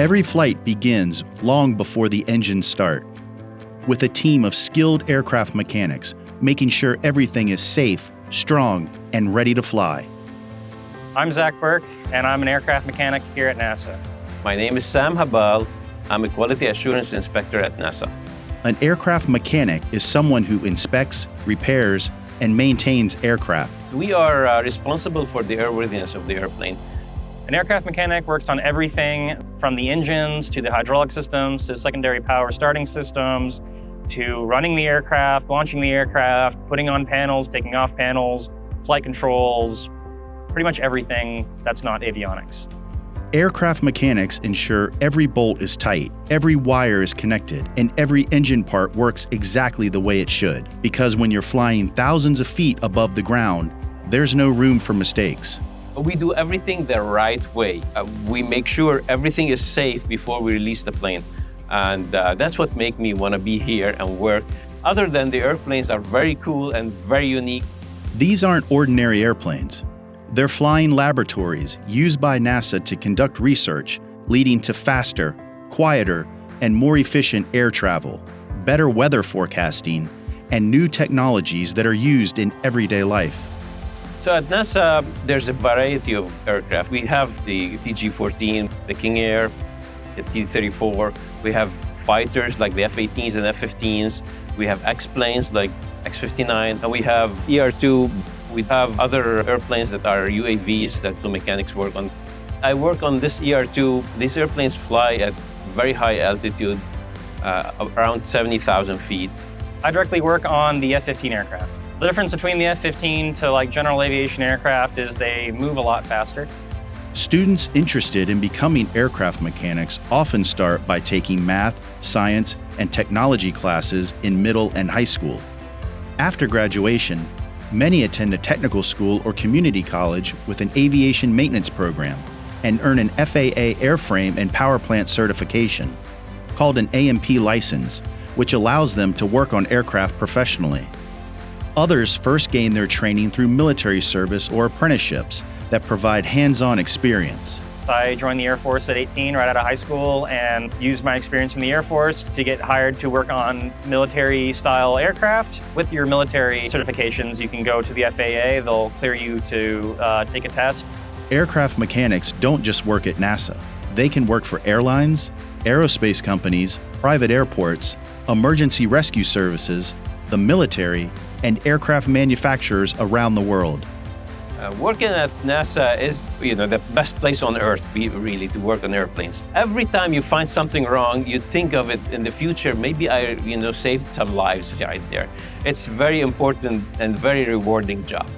Every flight begins long before the engines start, with a team of skilled aircraft mechanics making sure everything is safe, strong, and ready to fly. I'm Zach Burke, and I'm an aircraft mechanic here at NASA. My name is Sam Habal. I'm a Quality Assurance Inspector at NASA. An aircraft mechanic is someone who inspects, repairs, and maintains aircraft. We are responsible for the airworthiness of the airplane. An aircraft mechanic works on everything from the engines to the hydraulic systems to secondary power starting systems to running the aircraft, launching the aircraft, putting on panels, taking off panels, flight controls, pretty much everything that's not avionics. Aircraft mechanics ensure every bolt is tight, every wire is connected, and every engine part works exactly the way it should. Because when you're flying thousands of feet above the ground, there's no room for mistakes. We do everything the right way. We make sure everything is safe before we release the plane. And that's what makes me want to be here and work. Other than the airplanes are very cool and very unique. These aren't ordinary airplanes. They're flying laboratories used by NASA to conduct research, leading to faster, quieter, and more efficient air travel, better weather forecasting, and new technologies that are used in everyday life. So at NASA, there's a variety of aircraft. We have the TG-14, the King Air, the T-34. We have fighters like the F-18s and F-15s. We have X-planes like X-59, and we have ER-2. We have other airplanes that are UAVs that the mechanics work on. I work on this ER-2. These airplanes fly at very high altitude, around 70,000 feet. I directly work on the F-15 aircraft. The difference between the F-15 to general aviation aircraft is they move a lot faster. Students interested in becoming aircraft mechanics often start by taking math, science, and technology classes in middle and high school. After graduation, many attend a technical school or community college with an aviation maintenance program and earn an FAA airframe and power plant certification, called an A&P license, which allows them to work on aircraft professionally. Others first gain their training through military service or apprenticeships that provide hands-on experience. I joined the Air Force at 18 right out of high school and used my experience in the Air Force to get hired to work on military-style aircraft. With your military certifications, you can go to the FAA. They'll clear you to take a test. Aircraft mechanics don't just work at NASA. They can work for airlines, aerospace companies, private airports, emergency rescue services, the military, and aircraft manufacturers around the world. Working at NASA is, the best place on earth, really, to work on airplanes. Every time you find something wrong, you think of it in the future. Maybe I, saved some lives right there. It's very important and very rewarding job.